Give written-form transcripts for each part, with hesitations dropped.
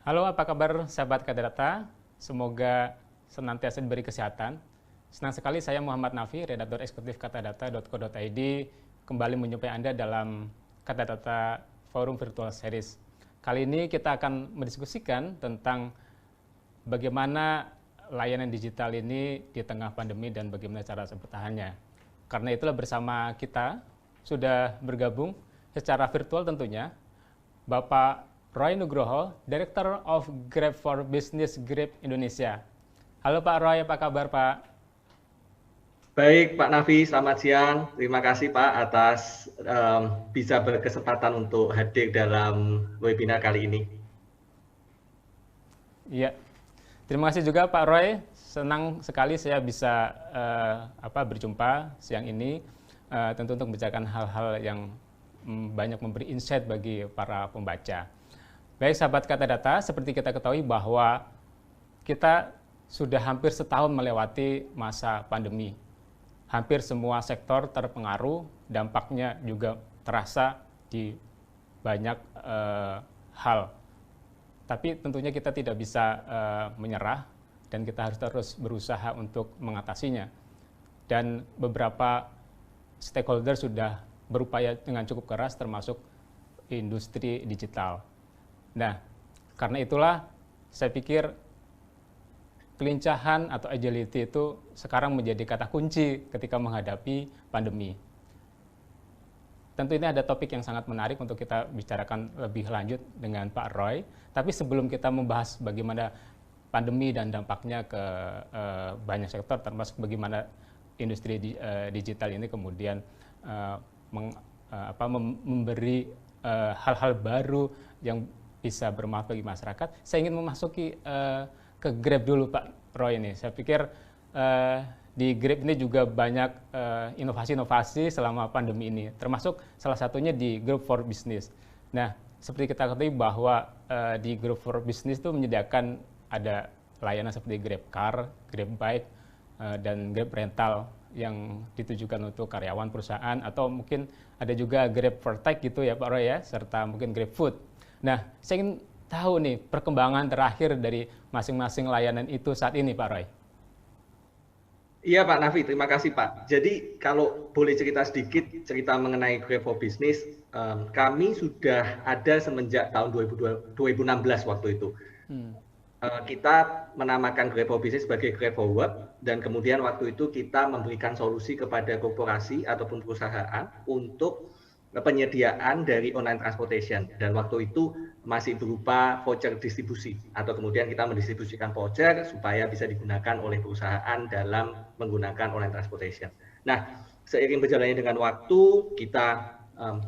Halo, apa kabar sahabat Kadadata? Semoga senantiasa diberi kesehatan. Senang sekali saya Muhammad Nafi, redaktur eksekutif katadata.co.id, kembali menjumpai Anda dalam Katadata Forum Virtual Series. Kali ini kita akan mendiskusikan tentang bagaimana layanan digital ini di tengah pandemi dan bagaimana cara bertahannya. Karena itulah bersama kita sudah bergabung secara virtual tentunya Bapak Roy Nugroho, Director of Grab for Business Grab Indonesia. Halo Pak Roy, apa kabar Pak? Baik Pak Nafi, selamat siang. Terima kasih Pak atas bisa berkesempatan untuk hadir dalam webinar kali ini. Iya, terima kasih juga Pak Roy. Senang sekali saya bisa berjumpa siang ini, tentu untuk membicarakan hal-hal yang banyak memberi insight bagi para pembaca. Baik sahabat Katadata, seperti kita ketahui bahwa kita sudah hampir setahun melewati masa pandemi. Hampir semua sektor terpengaruh, dampaknya juga terasa di banyak hal. Tapi tentunya kita tidak bisa menyerah dan kita harus terus berusaha untuk mengatasinya. Dan beberapa stakeholder sudah berupaya dengan cukup keras termasuk industri digital. Nah, karena itulah saya pikir kelincahan atau agility itu sekarang menjadi kata kunci ketika menghadapi pandemi. Tentu ini ada topik yang sangat menarik untuk kita bicarakan lebih lanjut dengan Pak Roy. Tapi sebelum kita membahas bagaimana pandemi dan dampaknya ke banyak sektor, termasuk bagaimana industri digital ini kemudian memberi hal-hal baru yang bisa bermanfaat bagi masyarakat. Saya ingin memasuki ke Grab dulu Pak Roy ini. Saya pikir di Grab ini juga banyak inovasi-inovasi selama pandemi ini, termasuk salah satunya di Grab for Business. Nah, seperti kita ketahui bahwa di Grab for Business itu menyediakan ada layanan seperti Grab Car, Grab Bike, dan Grab Rental yang ditujukan untuk karyawan perusahaan, atau mungkin ada juga Grab for Tech gitu ya Pak Roy ya, serta mungkin Grab Food. Nah, saya ingin tahu nih perkembangan terakhir dari masing-masing layanan itu saat ini, Pak Roy. Iya Pak Nafi, terima kasih Pak. Jadi kalau boleh cerita sedikit, cerita mengenai Grab for Business, kami sudah ada semenjak tahun 2016 waktu itu. Kita menamakan Grab for Business sebagai Grab for Work, dan kemudian waktu itu kita memberikan solusi kepada korporasi ataupun perusahaan untuk penyediaan dari online transportation, dan waktu itu masih berupa voucher distribusi, atau kemudian kita mendistribusikan voucher supaya bisa digunakan oleh perusahaan dalam menggunakan online transportation. Nah, seiring berjalannya dengan waktu, kita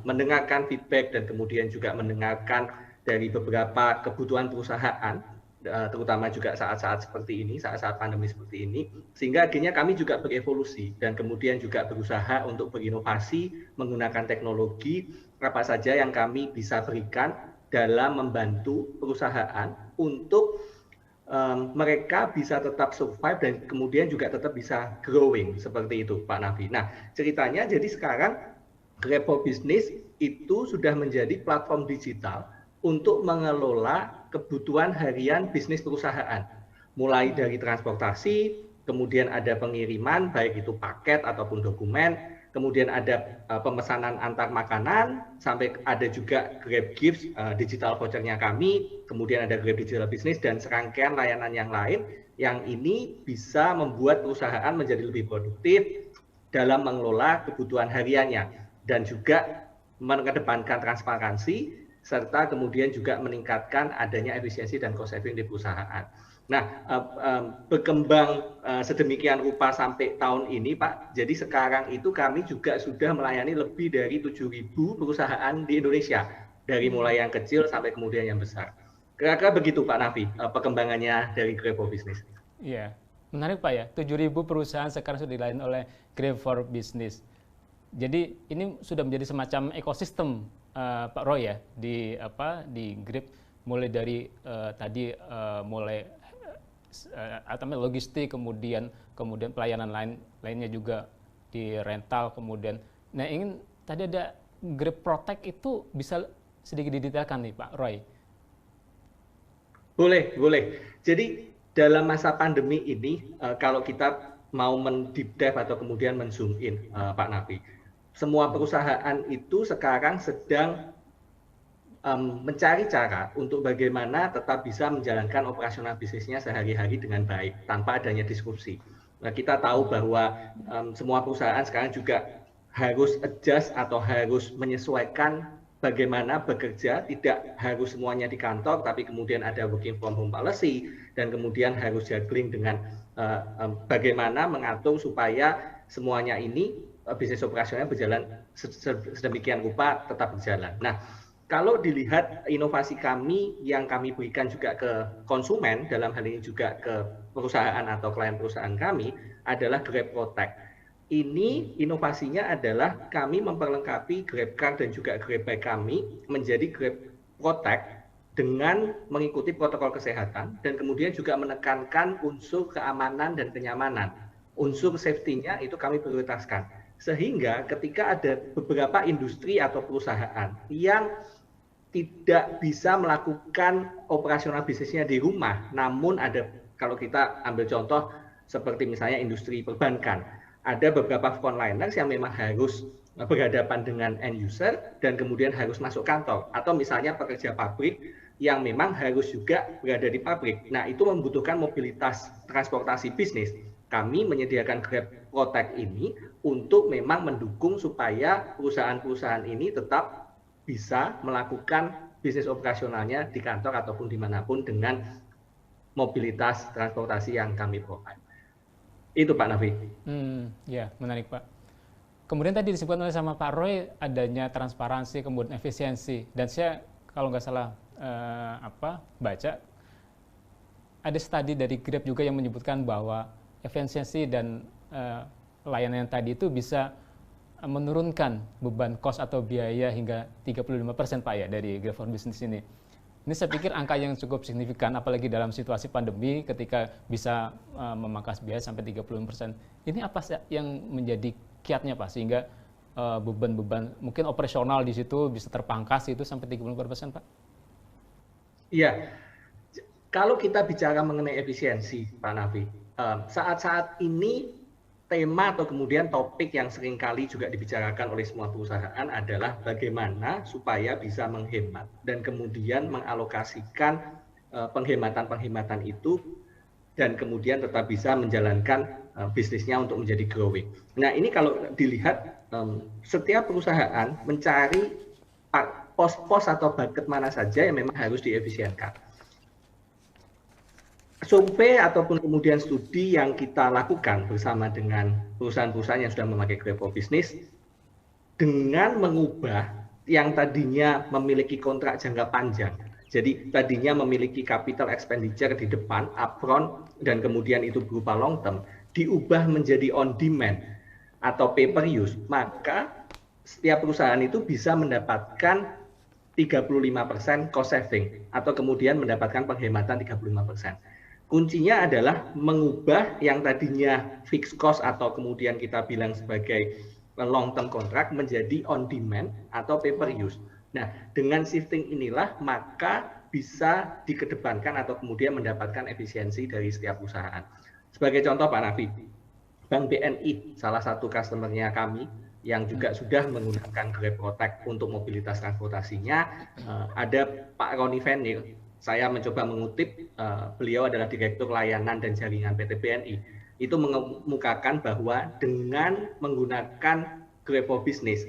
mendengarkan feedback dan kemudian juga mendengarkan dari beberapa kebutuhan perusahaan, terutama juga saat-saat seperti ini, saat-saat pandemi seperti ini, sehingga akhirnya kami juga berevolusi dan kemudian juga berusaha untuk berinovasi menggunakan teknologi apa saja yang kami bisa berikan dalam membantu perusahaan untuk mereka bisa tetap survive dan kemudian juga tetap bisa growing, seperti itu Pak Nafi. Nah, ceritanya jadi sekarang Grab for Business itu sudah menjadi platform digital untuk mengelola kebutuhan harian bisnis perusahaan, mulai dari transportasi, kemudian ada pengiriman baik itu paket ataupun dokumen, kemudian ada pemesanan antar makanan, sampai ada juga Grab Gifts, digital vouchernya kami, kemudian ada Grab Digital Business dan serangkaian layanan yang lain yang ini bisa membuat perusahaan menjadi lebih produktif dalam mengelola kebutuhan hariannya dan juga mengedepankan transparansi serta kemudian juga meningkatkan adanya efisiensi dan cost saving di perusahaan. Nah, berkembang sedemikian rupa sampai tahun ini Pak, jadi sekarang itu kami juga sudah melayani lebih dari 7.000 perusahaan di Indonesia, dari mulai yang kecil sampai kemudian yang besar. Kira-kira begitu Pak Nafi, perkembangannya dari Grab for Business. Iya, menarik Pak ya, 7.000 perusahaan sekarang sudah dilayani oleh Grab for Business. Jadi ini sudah menjadi semacam ekosistem Pak Roy ya di Grab, mulai dari mulai logistik, kemudian pelayanan lainnya juga di rental, kemudian. Nah, tadi ada Grab Protect, itu bisa sedikit didetailkan nih Pak Roy. Boleh, boleh. Jadi dalam masa pandemi ini, kalau kita mau men-deep dive atau kemudian men-zoom in, Pak Nafi, semua perusahaan itu sekarang sedang mencari cara untuk bagaimana tetap bisa menjalankan operasional bisnisnya sehari-hari dengan baik tanpa adanya disrupsi. Nah, kita tahu bahwa semua perusahaan sekarang juga harus adjust atau harus menyesuaikan bagaimana bekerja, tidak harus semuanya di kantor, tapi kemudian ada working from home policy, dan kemudian harus juggling dengan bagaimana mengatur supaya semuanya ini bisnis operasionalnya berjalan sedemikian rupa tetap berjalan. Nah, kalau dilihat inovasi kami yang kami berikan juga ke konsumen, dalam hal ini juga ke perusahaan atau klien perusahaan kami, adalah Grab Protect. Ini inovasinya adalah kami memperlengkapi GrabCar dan juga GrabBike kami menjadi Grab Protect dengan mengikuti protokol kesehatan dan kemudian juga menekankan unsur keamanan dan kenyamanan. Unsur safety-nya itu kami prioritaskan. Sehingga ketika ada beberapa industri atau perusahaan yang tidak bisa melakukan operasional bisnisnya di rumah, namun ada, kalau kita ambil contoh seperti misalnya industri perbankan, ada beberapa frontliners yang memang harus berhadapan dengan end user dan kemudian harus masuk kantor, atau misalnya pekerja pabrik yang memang harus juga berada di pabrik. Nah, itu membutuhkan mobilitas transportasi bisnis. Kami menyediakan Grab Protect ini untuk memang mendukung supaya perusahaan-perusahaan ini tetap bisa melakukan bisnis operasionalnya di kantor ataupun dimanapun dengan mobilitas transportasi yang kami provide. Itu Pak Nafi. Ya, menarik Pak. Kemudian tadi disebutkan oleh sama Pak Roy adanya transparansi, kemudian efisiensi. Dan saya kalau nggak salah baca, ada studi dari Grab juga yang menyebutkan bahwa efisiensi dan layanan yang tadi itu bisa menurunkan beban kos atau biaya hingga 35% Pak ya dari Grab for Business ini. Ini saya pikir angka yang cukup signifikan, apalagi dalam situasi pandemi ketika bisa memangkas biaya sampai 30%. Ini apa yang menjadi kiatnya Pak sehingga beban-beban mungkin operasional di situ bisa terpangkas itu sampai 30% Pak? Iya, kalau kita bicara mengenai efisiensi Pak Nafi, saat-saat ini tema atau kemudian topik yang seringkali juga dibicarakan oleh semua perusahaan adalah bagaimana supaya bisa menghemat dan kemudian mengalokasikan penghematan-penghematan itu dan kemudian tetap bisa menjalankan bisnisnya untuk menjadi growing. Nah, ini kalau dilihat setiap perusahaan mencari pos-pos atau bucket mana saja yang memang harus diefisienkan. Survei ataupun kemudian studi yang kita lakukan bersama dengan perusahaan-perusahaan yang sudah memakai Grab for Business dengan mengubah yang tadinya memiliki kontrak jangka panjang. Jadi tadinya memiliki capital expenditure di depan, upfront, dan kemudian itu berupa long term, diubah menjadi on demand atau pay per use, maka setiap perusahaan itu bisa mendapatkan 35% cost saving atau kemudian mendapatkan penghematan 35%. Kuncinya adalah mengubah yang tadinya fixed cost atau kemudian kita bilang sebagai long term contract menjadi on demand atau pay per use. Nah, dengan shifting inilah maka bisa dikedepankan atau kemudian mendapatkan efisiensi dari setiap perusahaan. Sebagai contoh Pak Nafi, Bank BNI salah satu customer-nya kami yang juga sudah menggunakan Grab Protect untuk mobilitas transportasinya, ada Pak Roni Venil. Saya mencoba mengutip, beliau adalah Direktur Layanan dan Jaringan PT BNI. Itu mengemukakan bahwa dengan menggunakan Grab for Business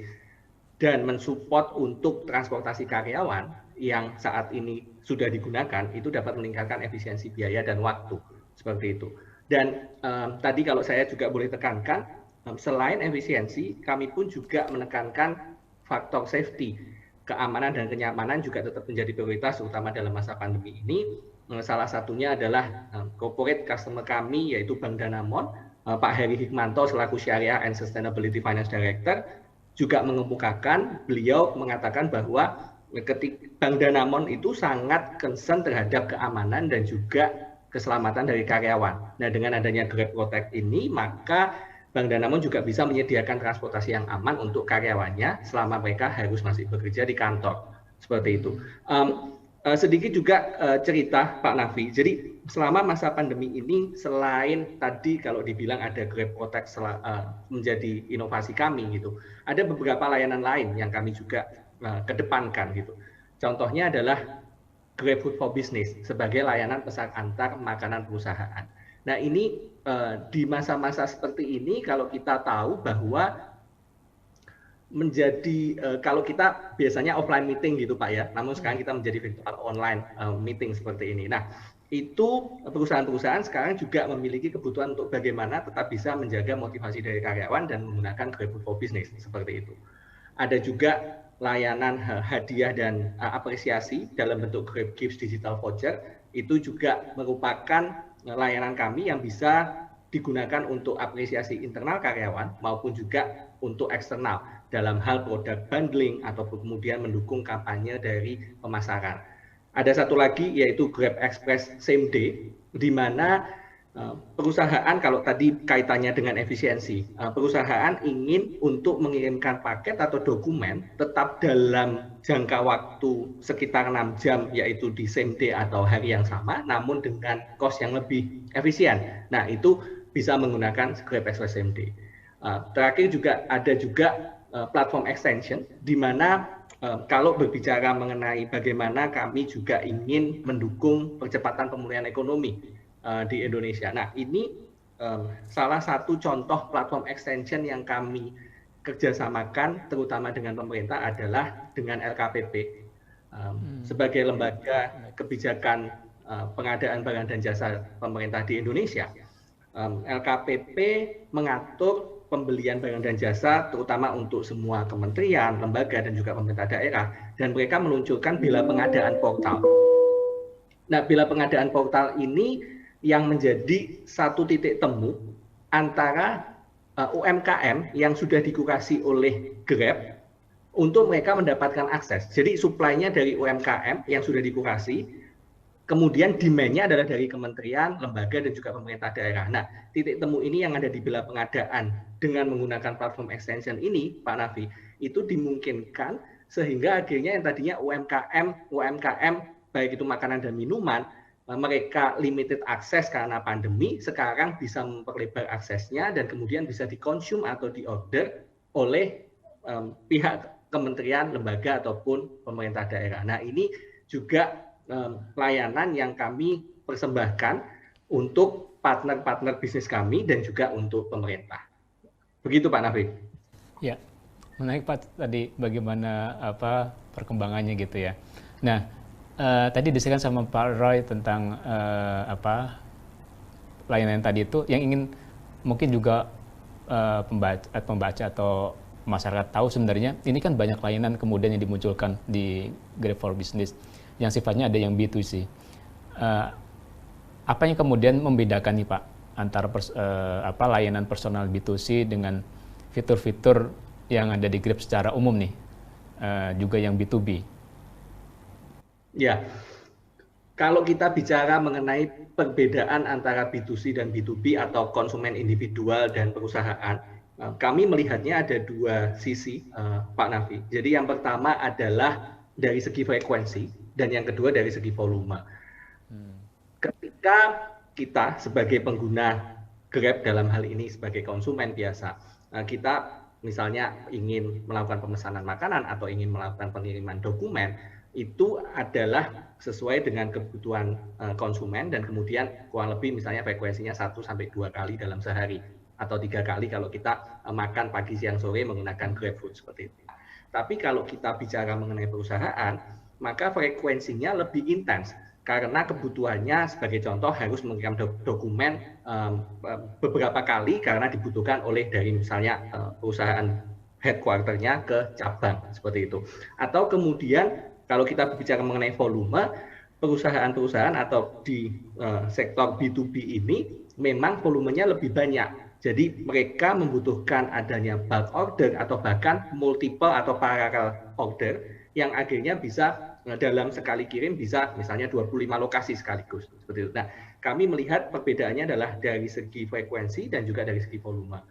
dan mensupport untuk transportasi karyawan yang saat ini sudah digunakan, itu dapat meningkatkan efisiensi biaya dan waktu. Seperti itu. Dan tadi kalau saya juga boleh tekankan, selain efisiensi, kami pun juga menekankan faktor safety. Keamanan dan kenyamanan juga tetap menjadi prioritas, terutama dalam masa pandemi ini. Salah satunya adalah corporate customer kami, yaitu Bank Danamon, Pak Heri Hikmanto selaku Syariah and Sustainability Finance Director, juga mengemukakan, beliau mengatakan bahwa Bank Danamon itu sangat concern terhadap keamanan dan juga keselamatan dari karyawan. Nah, dengan adanya Grab Protect ini, maka Bank Danamon juga bisa menyediakan transportasi yang aman untuk karyawannya selama mereka harus masih bekerja di kantor. Seperti itu. Sedikit juga cerita Pak Nafi. Jadi selama masa pandemi ini, selain tadi kalau dibilang ada Grab Protect menjadi inovasi kami gitu, ada beberapa layanan lain yang kami juga kedepankan gitu. Contohnya adalah Grab Food for Business sebagai layanan pesan antar makanan perusahaan. Nah ini di masa-masa seperti ini kalau kita tahu bahwa menjadi kalau kita biasanya offline meeting gitu Pak ya, namun sekarang kita menjadi virtual online meeting seperti ini. Nah itu perusahaan-perusahaan sekarang juga memiliki kebutuhan untuk bagaimana tetap bisa menjaga motivasi dari karyawan dan menggunakan Grab Food for Business seperti itu. Ada juga layanan hadiah dan apresiasi dalam bentuk Grab Gifts Digital Voucher, itu juga merupakan layanan kami yang bisa digunakan untuk apresiasi internal karyawan maupun juga untuk eksternal dalam hal produk bundling ataupun kemudian mendukung kampanye dari pemasaran. Ada satu lagi yaitu Grab Express Same Day, di mana perusahaan, kalau tadi kaitannya dengan efisiensi, perusahaan ingin untuk mengirimkan paket atau dokumen tetap dalam jangka waktu sekitar 6 jam, yaitu di same day atau hari yang sama, namun dengan cost yang lebih efisien. Nah, itu bisa menggunakan Grab Express Same Day. Terakhir juga ada juga platform extension, di mana kalau berbicara mengenai bagaimana kami juga ingin mendukung percepatan pemulihan ekonomi di Indonesia. Nah, ini salah satu contoh platform extension yang kami kerjasamakan terutama dengan pemerintah adalah dengan LKPP sebagai lembaga kebijakan pengadaan barang dan jasa pemerintah di Indonesia. LKPP mengatur pembelian barang dan jasa terutama untuk semua kementerian, lembaga dan juga pemerintah daerah, dan mereka meluncurkan Bila Pengadaan Portal. Nah, Bila Pengadaan Portal ini yang menjadi satu titik temu antara UMKM yang sudah dikurasi oleh Grab untuk mereka mendapatkan akses. Jadi supply-nya dari UMKM yang sudah dikurasi, kemudian demand-nya adalah dari kementerian, lembaga, dan juga pemerintah daerah. Nah, titik temu ini yang ada di Bila Pengadaan dengan menggunakan platform extension ini, Pak Nafi, itu dimungkinkan sehingga akhirnya yang tadinya UMKM, baik itu makanan dan minuman, mereka limited akses karena pandemi, sekarang bisa memperlebar aksesnya dan kemudian bisa dikonsum atau diorder oleh pihak kementerian, lembaga, ataupun pemerintah daerah. Nah, ini juga layanan yang kami persembahkan untuk partner-partner bisnis kami dan juga untuk pemerintah. Begitu Pak Nafi. Ya, menarik Pak tadi bagaimana perkembangannya gitu ya. Nah, tadi disebutkan sama Pak Roy tentang layanan tadi itu yang ingin mungkin juga pembaca atau masyarakat tahu sebenarnya ini kan banyak layanan kemudian yang dimunculkan di Grab for Business yang sifatnya ada yang B2C. Apa yang kemudian membedakan nih Pak antara layanan personal B2C dengan fitur-fitur yang ada di Grab secara umum nih, juga yang B2B? Ya, kalau kita bicara mengenai perbedaan antara B2C dan B2B atau konsumen individual dan perusahaan, kami melihatnya ada dua sisi, Pak Nafi. Jadi yang pertama adalah dari segi frekuensi dan yang kedua dari segi volume. Ketika kita sebagai pengguna Grab dalam hal ini sebagai konsumen biasa, kita misalnya ingin melakukan pemesanan makanan atau ingin melakukan pengiriman dokumen, itu adalah sesuai dengan kebutuhan konsumen dan kemudian kurang lebih misalnya frekuensinya 1-2 kali dalam sehari atau 3 kali kalau kita makan pagi, siang, sore menggunakan GrabFood seperti itu. Tapi kalau kita bicara mengenai perusahaan, maka frekuensinya lebih intens karena kebutuhannya sebagai contoh harus mengirim dokumen beberapa kali karena dibutuhkan oleh dari misalnya perusahaan headquarter-nya ke cabang seperti itu. Atau kemudian kalau kita bicara mengenai volume, perusahaan-perusahaan atau di sektor B2B ini memang volumenya lebih banyak. Jadi mereka membutuhkan adanya bulk order atau bahkan multiple atau parallel order yang akhirnya bisa dalam sekali kirim bisa misalnya 25 lokasi sekaligus seperti itu. Nah, kami melihat perbedaannya adalah dari segi frekuensi dan juga dari segi volume.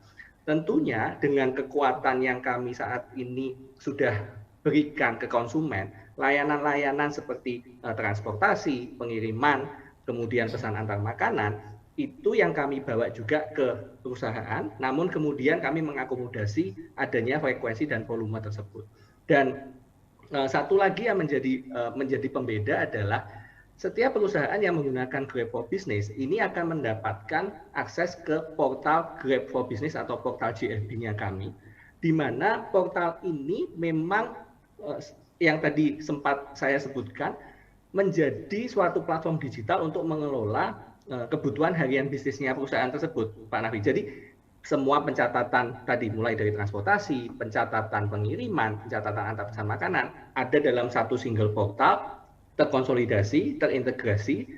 Tentunya dengan kekuatan yang kami saat ini sudah berikan ke konsumen, layanan-layanan seperti transportasi, pengiriman, kemudian pesan antar makanan, itu yang kami bawa juga ke perusahaan, namun kemudian kami mengakomodasi adanya frekuensi dan volume tersebut. Dan satu lagi yang menjadi pembeda adalah setiap perusahaan yang menggunakan Grab for Business ini akan mendapatkan akses ke portal Grab for Business atau portal GFB-nya kami, di mana portal ini memang yang tadi sempat saya sebutkan menjadi suatu platform digital untuk mengelola kebutuhan harian bisnisnya perusahaan tersebut, Pak Nafi. Jadi semua pencatatan tadi mulai dari transportasi, pencatatan pengiriman, pencatatan antar pesan makanan ada dalam satu single portal, terkonsolidasi, terintegrasi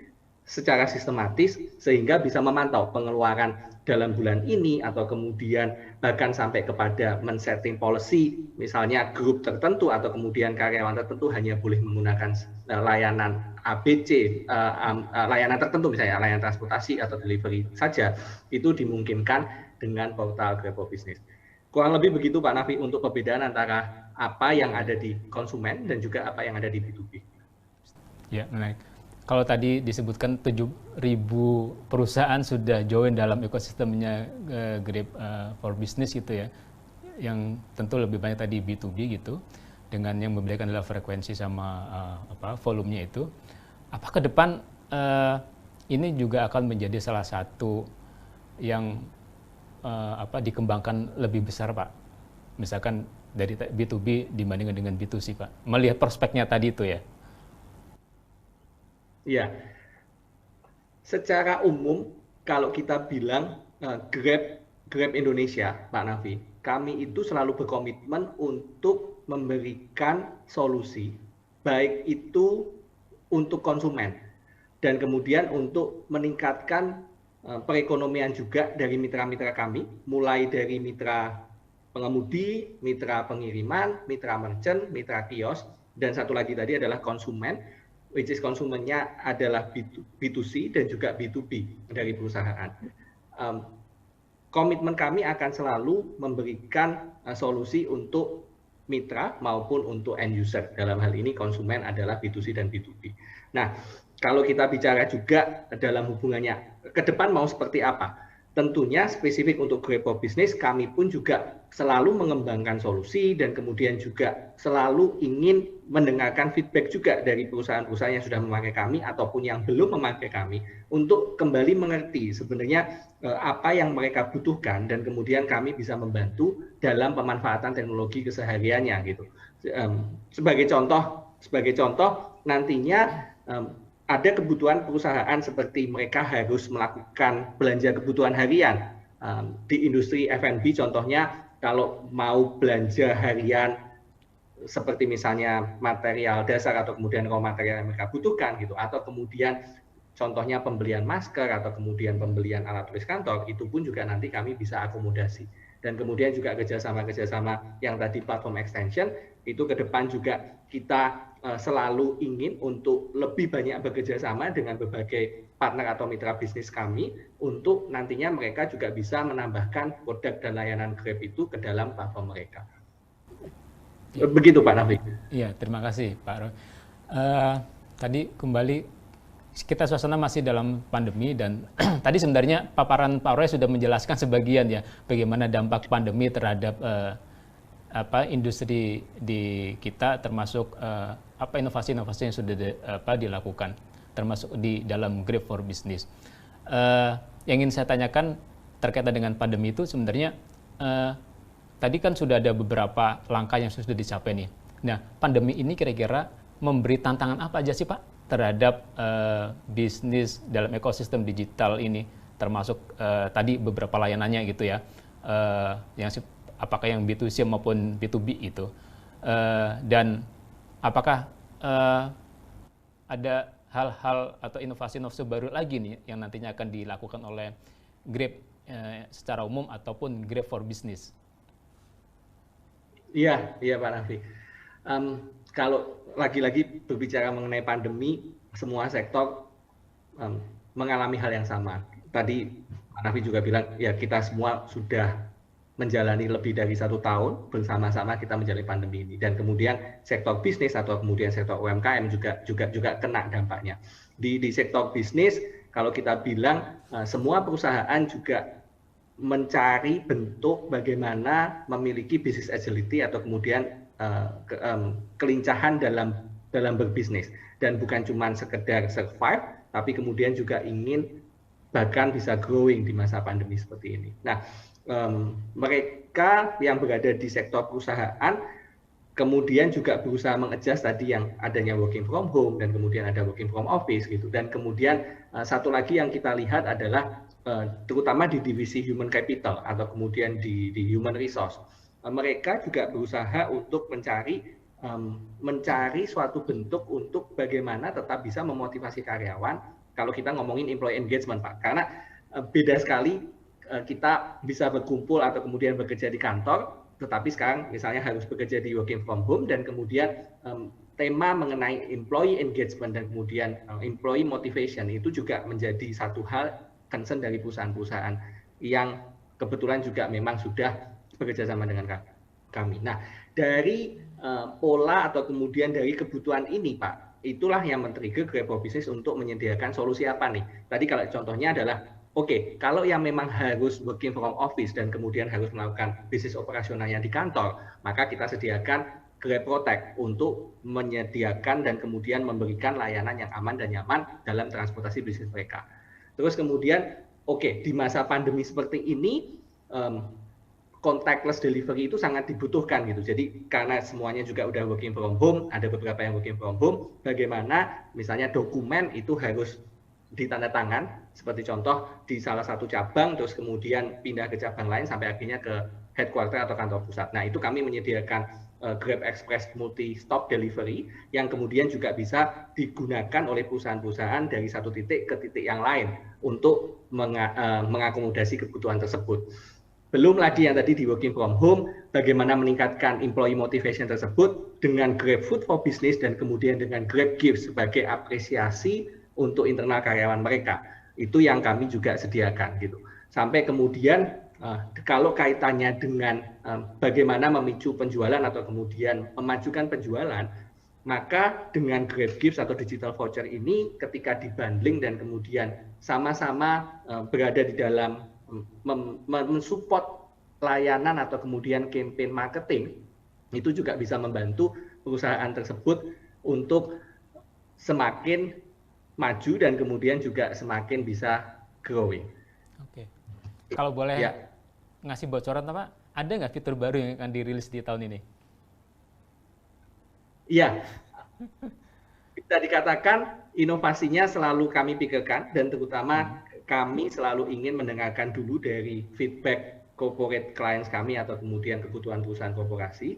secara sistematis sehingga bisa memantau pengeluaran dalam bulan ini atau kemudian bahkan sampai kepada men-setting policy, misalnya grup tertentu atau kemudian karyawan tertentu hanya boleh menggunakan layanan ABC, layanan tertentu misalnya layanan transportasi atau delivery saja, itu dimungkinkan dengan portal Grab for Business. Kurang lebih begitu Pak Nafi untuk perbedaan antara apa yang ada di konsumen dan juga apa yang ada di B2B. Ya, menarik. Kalau tadi disebutkan 7.000 perusahaan sudah join dalam ekosistemnya Grab for Business gitu ya, yang tentu lebih banyak tadi B2B gitu, dengan yang membedakan adalah frekuensi sama volumenya itu. Apa ke depan ini juga akan menjadi salah satu yang dikembangkan lebih besar Pak? Misalkan dari B2B dibandingkan dengan B2C Pak, melihat prospeknya tadi itu ya. Ya, secara umum kalau kita bilang Grab Indonesia, Pak Nafi, kami itu selalu berkomitmen untuk memberikan solusi, baik itu untuk konsumen dan kemudian untuk meningkatkan perekonomian juga dari mitra-mitra kami, mulai dari mitra pengemudi, mitra pengiriman, mitra merchant, mitra kios, dan satu lagi tadi adalah konsumen, which is konsumennya adalah B2C dan juga B2B dari perusahaan. Komitmen kami akan selalu memberikan solusi untuk mitra maupun untuk end user. Dalam hal ini konsumen adalah B2C dan B2B. Nah, kalau kita bicara juga dalam hubungannya ke depan mau seperti apa? Tentunya spesifik untuk Grab for Business, kami pun juga selalu mengembangkan solusi dan kemudian juga selalu ingin mendengarkan feedback juga dari perusahaan-perusahaan yang sudah memakai kami ataupun yang belum memakai kami untuk kembali mengerti sebenarnya apa yang mereka butuhkan dan kemudian kami bisa membantu dalam pemanfaatan teknologi kesehariannya gitu. Sebagai contoh nantinya ada kebutuhan perusahaan seperti mereka harus melakukan belanja kebutuhan harian di industri F&B, contohnya kalau mau belanja harian seperti misalnya material dasar atau kemudian raw material yang mereka butuhkan gitu, atau kemudian contohnya pembelian masker atau kemudian pembelian alat tulis kantor, itu pun juga nanti kami bisa akomodasi. Dan kemudian juga kerjasama yang tadi platform extension itu ke depan juga kita selalu ingin untuk lebih banyak bekerja sama dengan berbagai partner atau mitra bisnis kami untuk nantinya mereka juga bisa menambahkan produk dan layanan Grab itu ke dalam platform mereka. Begitu Pak Nafi. Iya, terima kasih Pak Roy. Tadi kembali kita suasana masih dalam pandemi dan tadi sebenarnya paparan Pak Roy sudah menjelaskan sebagian ya bagaimana dampak pandemi terhadap industri di kita, termasuk inovasi-inovasi yang sudah dilakukan termasuk di dalam Grab for Business. Yang ingin saya tanyakan terkait dengan pandemi itu sebenarnya tadi kan sudah ada beberapa langkah yang sudah dicapai nih. Nah, pandemi ini kira-kira memberi tantangan apa aja sih Pak terhadap bisnis dalam ekosistem digital ini, termasuk tadi beberapa layanannya gitu ya, yang apakah yang B2C maupun B2B itu, dan apakah ada hal-hal atau inovasi-inovasi baru lagi nih yang nantinya akan dilakukan oleh Grab secara umum ataupun Grab for Business? Iya Pak Nafi. Kalau lagi-lagi berbicara mengenai pandemi, semua sektor mengalami hal yang sama. Tadi Pak Nafi juga bilang, ya kita semua sudah menjalani lebih dari 1 tahun bersama-sama kita menjalani pandemi ini, dan kemudian sektor bisnis atau kemudian sektor UMKM juga kena dampaknya. Di sektor bisnis kalau kita bilang semua perusahaan juga mencari bentuk bagaimana memiliki business agility atau kemudian kelincahan dalam berbisnis, dan bukan cuma sekedar survive tapi kemudian juga ingin bahkan bisa growing di masa pandemi seperti ini. Nah, mereka yang berada di sektor perusahaan kemudian juga berusaha mengadjust tadi yang adanya working from home dan kemudian ada working from office gitu. Dan kemudian satu lagi yang kita lihat adalah terutama di divisi human capital atau kemudian di human resource, mereka juga berusaha untuk mencari suatu bentuk untuk bagaimana tetap bisa memotivasi karyawan. Kalau kita ngomongin employee engagement, Pak, karena beda sekali kita bisa berkumpul atau kemudian bekerja di kantor, tetapi sekarang misalnya harus bekerja di working from home, dan kemudian tema mengenai employee engagement dan kemudian employee motivation itu juga menjadi satu hal concern dari perusahaan-perusahaan yang kebetulan juga memang sudah bekerja sama dengan kami. Nah, dari pola atau kemudian dari kebutuhan ini, Pak, itulah yang men-trigger Grab for Business untuk menyediakan solusi apa nih? Tadi kalau contohnya adalah oke, kalau yang memang harus working from office dan kemudian harus melakukan bisnis operasionalnya di kantor, maka kita sediakan Grab Protect untuk menyediakan dan kemudian memberikan layanan yang aman dan nyaman dalam transportasi bisnis mereka. Terus kemudian, di masa pandemi seperti ini, contactless delivery itu sangat dibutuhkan gitu. Jadi karena semuanya juga udah working from home, ada beberapa yang working from home, bagaimana misalnya dokumen itu harus ditanda tangan, seperti contoh di salah satu cabang, terus kemudian pindah ke cabang lain sampai akhirnya ke headquarter atau kantor pusat. Nah, itu kami menyediakan Grab Express Multi Stop Delivery yang kemudian juga bisa digunakan oleh perusahaan-perusahaan dari satu titik ke titik yang lain untuk mengakomodasi kebutuhan tersebut. Belum lagi yang tadi di working from home, bagaimana meningkatkan employee motivation tersebut dengan Grab Food for Business dan kemudian dengan Grab Gift sebagai apresiasi untuk internal karyawan mereka. Itu yang kami juga sediakan gitu. Sampai kemudian kalau kaitannya dengan bagaimana memicu penjualan atau kemudian memajukan penjualan, maka dengan Grab Gifts atau digital voucher ini ketika dibundling dan kemudian sama-sama berada di dalam mensupport layanan atau kemudian campaign marketing, itu juga bisa membantu perusahaan tersebut untuk semakin maju dan kemudian juga semakin bisa growing. Oke. Kalau boleh ngasih bocoran, Pak, ada nggak fitur baru yang akan dirilis di tahun ini? Iya, bisa dikatakan inovasinya selalu kami pikirkan, dan terutama kami selalu ingin mendengarkan dulu dari feedback corporate clients kami atau kemudian kebutuhan perusahaan korporasi.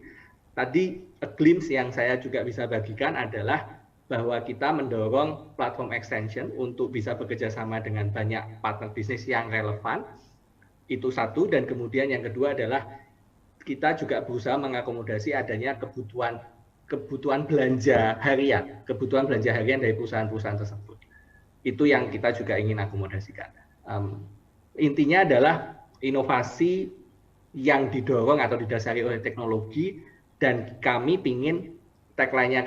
Tadi a glimpse yang saya juga bisa bagikan adalah bahwa kita mendorong platform extension untuk bisa bekerja sama dengan banyak partner bisnis yang relevan. Itu satu, dan kemudian yang kedua adalah kita juga berusaha mengakomodasi adanya kebutuhan belanja harian dari perusahaan-perusahaan tersebut. Itu yang kita juga ingin akomodasikan. Intinya adalah inovasi yang didorong atau didasari oleh teknologi, dan kami pingin tagline-nya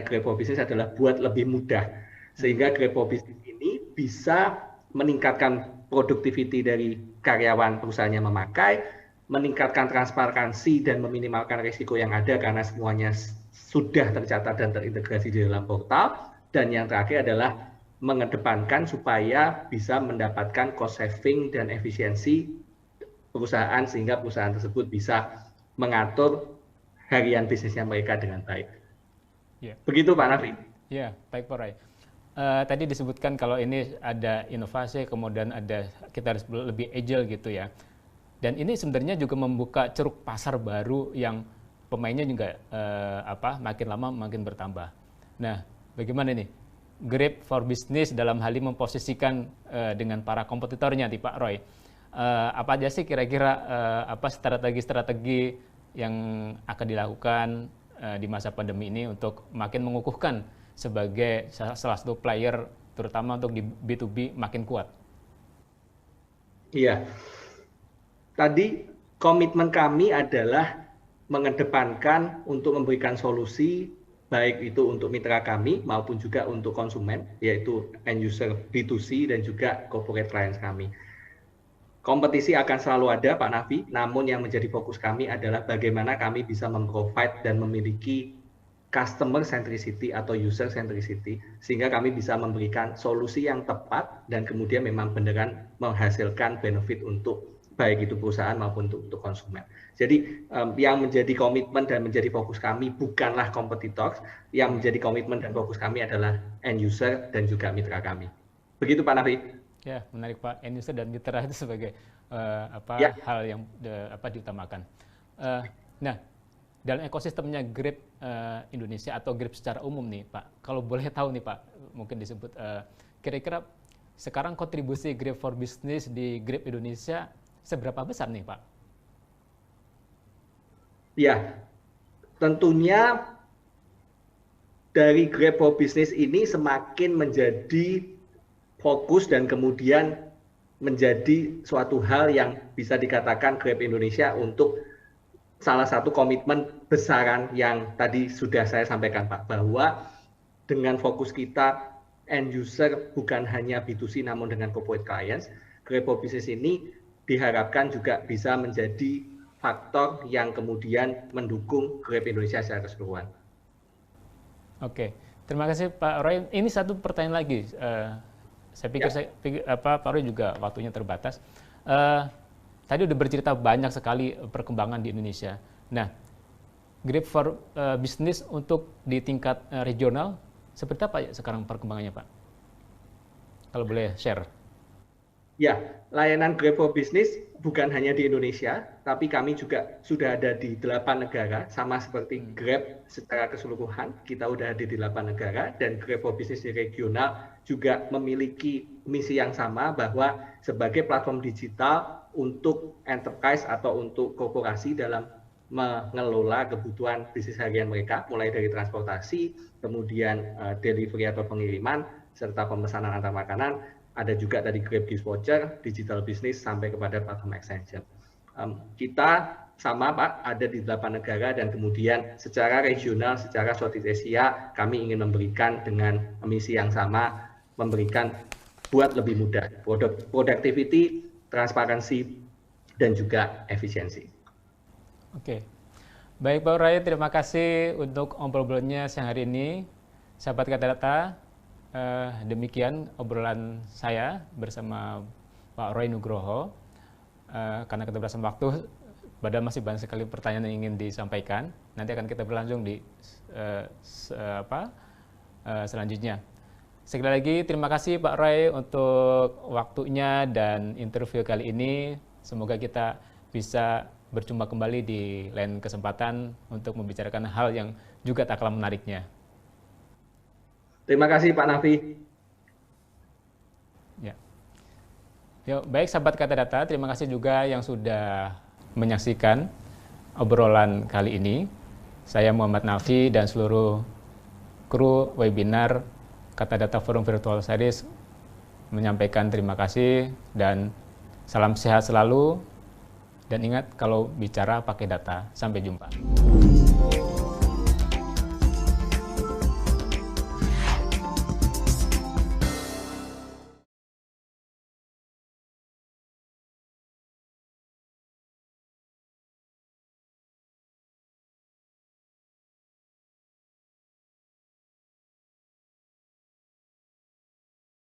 Grab for Business adalah buat lebih mudah, sehingga Grab for Business ini bisa meningkatkan productivity dari karyawan perusahaannya memakai, meningkatkan transparansi dan meminimalkan risiko yang ada karena semuanya sudah tercatat dan terintegrasi di dalam portal, dan yang terakhir adalah mengedepankan supaya bisa mendapatkan cost saving dan efisiensi perusahaan sehingga perusahaan tersebut bisa mengatur harian bisnisnya mereka dengan baik. Begitu Pak Nafi. Ya, baik Pak Roy. Tadi disebutkan kalau ini ada inovasi, kemudian kita harus lebih agile gitu ya. Dan ini sebenarnya juga membuka ceruk pasar baru yang pemainnya juga makin lama makin bertambah. Nah, bagaimana nih Grab for Business dalam hal ini memposisikan dengan para kompetitornya di Pak Roy? Apa aja sih kira-kira strategi-strategi yang akan dilakukan di masa pandemi ini untuk makin mengukuhkan sebagai salah satu player, terutama untuk di B2B makin kuat? Iya. Tadi komitmen kami adalah mengedepankan untuk memberikan solusi baik itu untuk mitra kami maupun juga untuk konsumen, yaitu end user B2C dan juga corporate clients kami. Kompetisi akan selalu ada, Pak Nafi, namun yang menjadi fokus kami adalah bagaimana kami bisa memprovide dan memiliki customer centricity atau user centricity, sehingga kami bisa memberikan solusi yang tepat dan kemudian memang beneran menghasilkan benefit untuk baik itu perusahaan maupun untuk konsumen. Jadi yang menjadi komitmen dan menjadi fokus kami bukanlah competitors, yang menjadi komitmen dan fokus kami adalah end user dan juga mitra kami. Begitu Pak Nafi. Ya, menarik Pak. End user dan mitra itu sebagai hal yang diutamakan. Nah, dalam ekosistemnya Grab Indonesia atau Grab secara umum nih Pak, kalau boleh tahu nih Pak, mungkin disebut kira-kira sekarang kontribusi Grab for Business di Grab Indonesia seberapa besar nih Pak? Ya, tentunya dari Grab for Business ini semakin menjadi fokus dan kemudian menjadi suatu hal yang bisa dikatakan Grab Indonesia untuk salah satu komitmen besaran yang tadi sudah saya sampaikan Pak, bahwa dengan fokus kita end user bukan hanya B2C namun dengan corporate clients, Grab for Business ini diharapkan juga bisa menjadi faktor yang kemudian mendukung Grab Indonesia secara keseluruhan. Oke, terima kasih Pak Roy. Ini satu pertanyaan lagi. Saya pikir, Pak Roy juga waktunya terbatas. Tadi udah bercerita banyak sekali perkembangan di Indonesia. Nah, Grab for Business untuk di tingkat regional, seperti apa ya sekarang perkembangannya Pak? Kalau boleh share. Ya, layanan Grab for Business bukan hanya di Indonesia, tapi kami juga sudah ada di 8 negara, sama seperti Grab secara keseluruhan, kita sudah ada di 8 negara, dan Grab for Business di regional juga memiliki misi yang sama, bahwa sebagai platform digital untuk enterprise atau untuk korporasi dalam mengelola kebutuhan bisnis harian mereka, mulai dari transportasi, kemudian delivery atau pengiriman, serta pemesanan antar makanan, ada juga tadi Grab Gift Voucher, digital business, sampai kepada platform extension. Kita sama Pak, ada di 8 negara dan kemudian secara regional, secara Southeast Asia, kami ingin memberikan dengan misi yang sama, memberikan buat lebih mudah, productivity, transparansi, dan juga efisiensi. Oke, baik Pak Roy, terima kasih untuk obrol-obrolnya siang hari ini. Sahabat Kata Data, demikian obrolan saya bersama Pak Roy Nugroho. Karena keterbatasan waktu, padahal masih banyak sekali pertanyaan yang ingin disampaikan. Nanti akan kita berlangsung di selanjutnya. Sekali lagi terima kasih Pak Roy untuk waktunya dan interview kali ini. Semoga kita bisa berjumpa kembali di lain kesempatan untuk membicarakan hal yang juga tak kalah menariknya. Terima kasih Pak Nafi. Ya. Yo, baik sahabat Kata Data, terima kasih juga yang sudah menyaksikan obrolan kali ini. Saya Muhammad Nafi dan seluruh kru webinar Kata Data Forum Virtual Series menyampaikan terima kasih dan salam sehat selalu. Dan ingat, kalau bicara pakai data. Sampai jumpa.